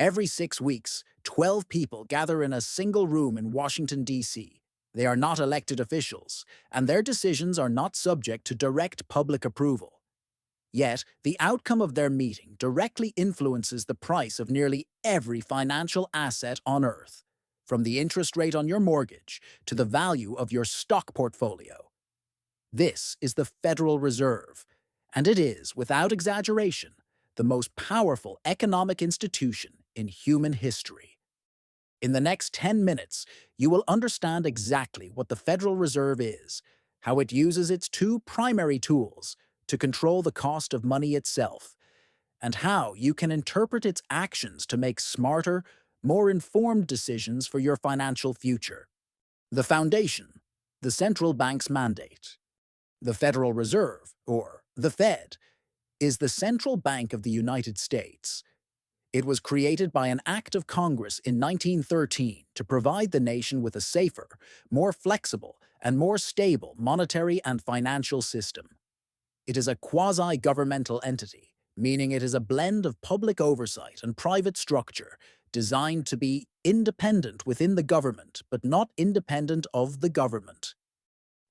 Every 6 weeks, 12 people gather in a single room in Washington, D.C. They are not elected officials, and their decisions are not subject to direct public approval. Yet, the outcome of their meeting directly influences the price of nearly every financial asset on Earth, from the interest rate on your mortgage to the value of your stock portfolio. This is the Federal Reserve, and it is, without exaggeration, the most powerful economic institution in human history. In the next 10 minutes, you will understand exactly what the Federal Reserve is, how it uses its two primary tools to control the cost of money itself, and how you can interpret its actions to make smarter, more informed decisions for your financial future. The foundation, the central bank's mandate. The Federal Reserve, or the Fed, is the central bank of the United States. It was created by an act of Congress in 1913 to provide the nation with a safer, more flexible, and more stable monetary and financial system. It is a quasi-governmental entity, meaning it is a blend of public oversight and private structure designed to be independent within the government but not independent of the government.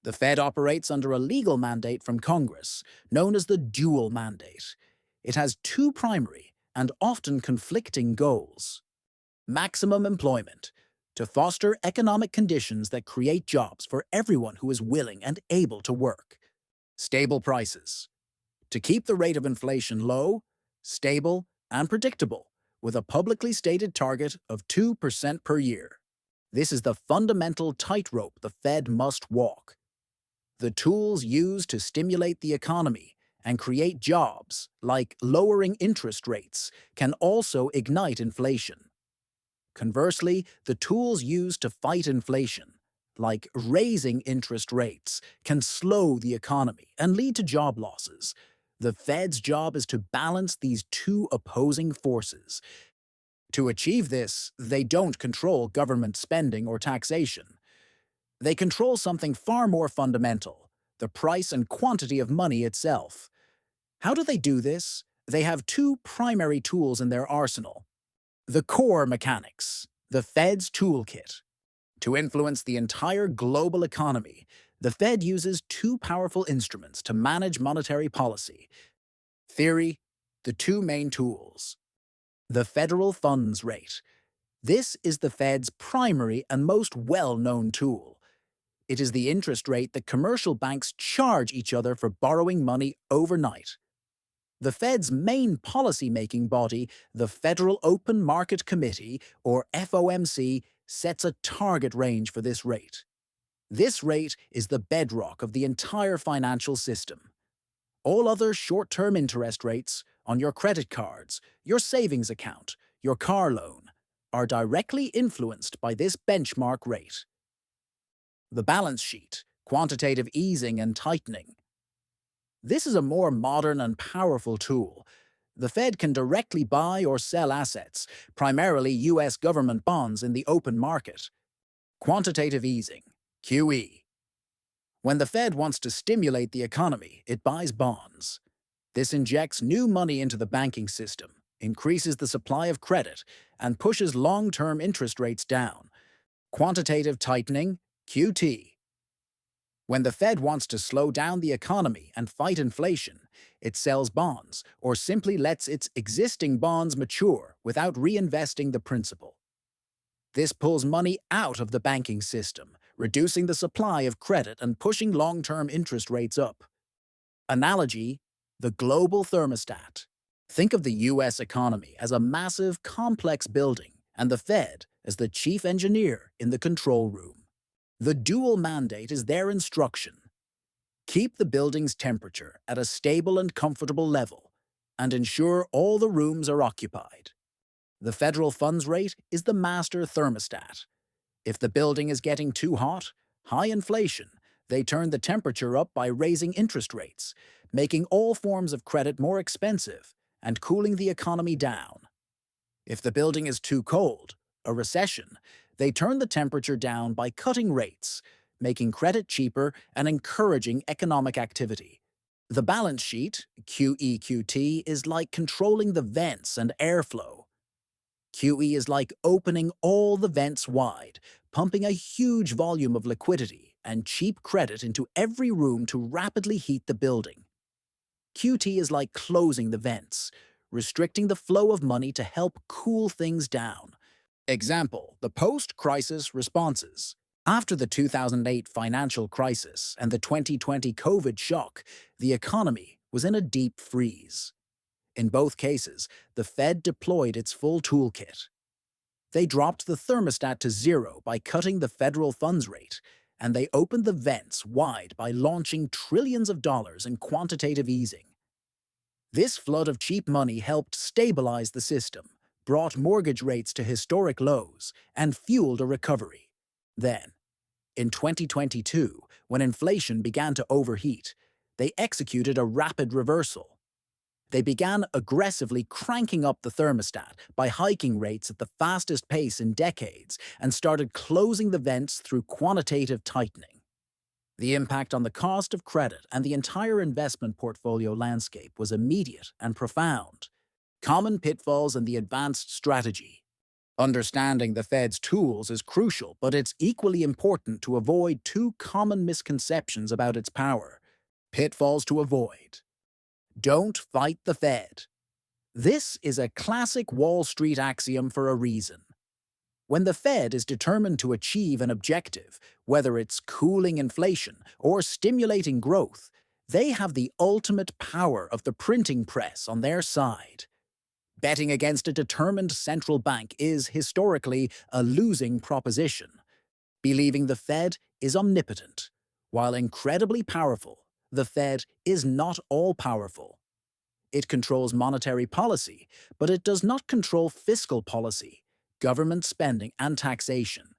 The Fed operates under a legal mandate from Congress, known as the dual mandate. It has two primary and often conflicting goals. Maximum employment, to foster economic conditions that create jobs for everyone who is willing and able to work. Stable prices, to keep the rate of inflation low, stable, and predictable, with a publicly stated target of 2% per year. This is the fundamental tightrope the Fed must walk. The tools used to stimulate the economy and create jobs, like lowering interest rates, can also ignite inflation. Conversely, the tools used to fight inflation, like raising interest rates, can slow the economy and lead to job losses. The Fed's job is to balance these two opposing forces. To achieve this, they don't control government spending or taxation. They control something far more fundamental, the price and quantity of money itself. How do they do this? They have two primary tools in their arsenal. The core mechanics, the Fed's Toolkit. To influence the entire global economy, the Fed uses two powerful instruments to manage monetary policy. Theory, the two main tools. The federal funds rate. This is the Fed's primary and most well-known tool. It is the interest rate that commercial banks charge each other for borrowing money overnight. The Fed's main policy-making body, the Federal Open Market Committee, or FOMC, sets a target range for this rate. This rate is the bedrock of the entire financial system. All other short-term interest rates on your credit cards, your savings account, your car loan, are directly influenced by this benchmark rate. The balance sheet, quantitative easing and tightening. This is a more modern and powerful tool. The Fed can directly buy or sell assets, primarily U.S. government bonds in the open market. Quantitative easing, QE. When the Fed wants to stimulate the economy, it buys bonds. This injects new money into the banking system, increases the supply of credit, and pushes long-term interest rates down. Quantitative tightening, QT. When the Fed wants to slow down the economy and fight inflation, it sells bonds or simply lets its existing bonds mature without reinvesting the principal. This pulls money out of the banking system, reducing the supply of credit and pushing long-term interest rates up. Analogy, the global thermostat. Think of the U.S. economy as a massive, complex building and the Fed as the chief engineer in the control room. The dual mandate is their instruction. Keep the building's temperature at a stable and comfortable level, and ensure all the rooms are occupied. The federal funds rate is the master thermostat. If the building is getting too hot, high inflation, they turn the temperature up by raising interest rates, making all forms of credit more expensive and cooling the economy down. If the building is too cold, a recession, they turn the temperature down by cutting rates, making credit cheaper and encouraging economic activity. The balance sheet, QEQT, is like controlling the vents and airflow. QE is like opening all the vents wide, pumping a huge volume of liquidity and cheap credit into every room to rapidly heat the building. QT is like closing the vents, restricting the flow of money to help cool things down. Example, the post-crisis responses. After the 2008 financial crisis and the 2020 COVID shock, the economy was in a deep freeze. In both cases, the Fed deployed its full toolkit. They dropped the thermostat to zero by cutting the federal funds rate, and they opened the vents wide by launching trillions of dollars in quantitative easing. This flood of cheap money helped stabilize the system, brought mortgage rates to historic lows, and fueled a recovery. Then, in 2022, when inflation began to overheat, they executed a rapid reversal. They began aggressively cranking up the thermostat by hiking rates at the fastest pace in decades and started closing the vents through quantitative tightening. The impact on the cost of credit and the entire investment portfolio landscape was immediate and profound. Common pitfalls in the advanced strategy. Understanding the Fed's tools is crucial, but it's equally important to avoid two common misconceptions about its power. Pitfalls to avoid. Don't fight the Fed. This is a classic Wall Street axiom for a reason. When the Fed is determined to achieve an objective, whether it's cooling inflation or stimulating growth, they have the ultimate power of the printing press on their side. Betting against a determined central bank is, historically, a losing proposition. Believing the Fed is omnipotent. While incredibly powerful, the Fed is not all-powerful. It controls monetary policy, but it does not control fiscal policy, government spending, and taxation.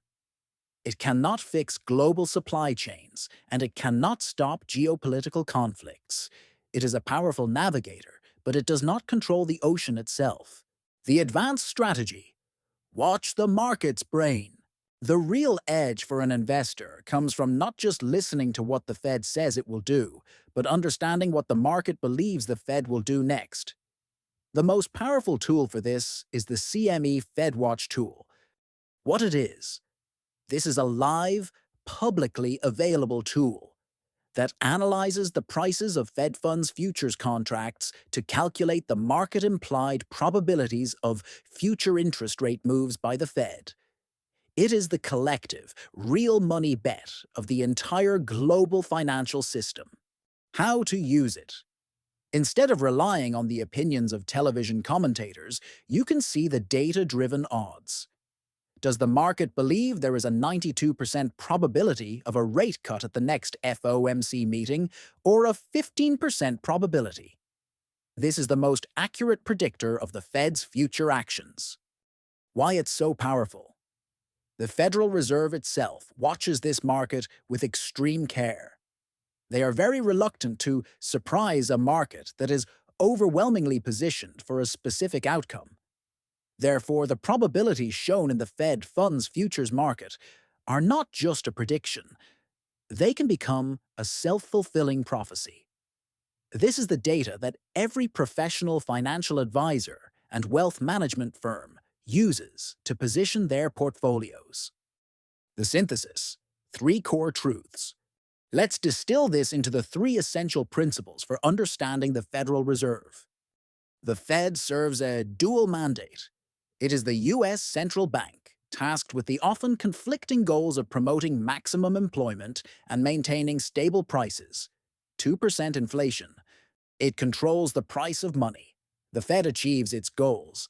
It cannot fix global supply chains, and it cannot stop geopolitical conflicts. It is a powerful navigator, but it does not control the ocean itself. The advanced strategy. Watch the market's brain. The real edge for an investor comes from not just listening to what the Fed says it will do, but understanding what the market believes the Fed will do next. The most powerful tool for this is the CME FedWatch tool. What it is, this is a live, publicly available tool that analyzes the prices of Fed funds futures contracts to calculate the market-implied probabilities of future interest rate moves by the Fed. It is the collective, real money bet of the entire global financial system. How to use it. Instead of relying on the opinions of television commentators, you can see the data-driven odds. Does the market believe there is a 92% probability of a rate cut at the next FOMC meeting, or a 15% probability? This is the most accurate predictor of the Fed's future actions. Why it's so powerful. The Federal Reserve itself watches this market with extreme care. They are very reluctant to surprise a market that is overwhelmingly positioned for a specific outcome. Therefore, the probabilities shown in the Fed funds futures market are not just a prediction. They can become a self-fulfilling prophecy. This is the data that every professional financial advisor and wealth management firm uses to position their portfolios. The synthesis: 3 core truths. Let's distill this into the 3 essential principles for understanding the Federal Reserve. The Fed serves a dual mandate. It is the U.S. central bank, tasked with the often conflicting goals of promoting maximum employment and maintaining stable prices. 2% inflation. It controls the price of money. The Fed achieves its goals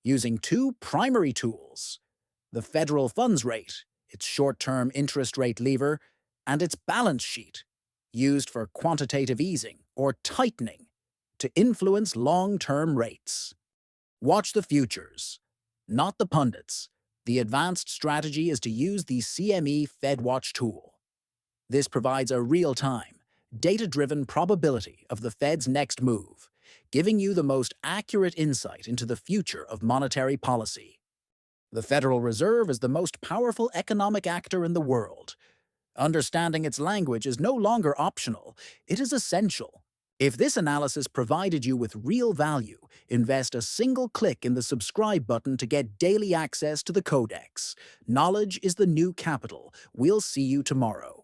using 2 primary tools: the federal funds rate, its short-term interest rate lever, and its balance sheet, used for quantitative easing or tightening to influence long-term rates. Watch the futures, not the pundits. The advanced strategy is to use the CME FedWatch tool. This provides a real-time, data-driven probability of the Fed's next move, giving you the most accurate insight into the future of monetary policy. The Federal Reserve is the most powerful economic actor in the world. Understanding its language is no longer optional, it is essential. If this analysis provided you with real value, invest a single click in the subscribe button to get daily access to the Codex. Knowledge is the new capital. We'll see you tomorrow.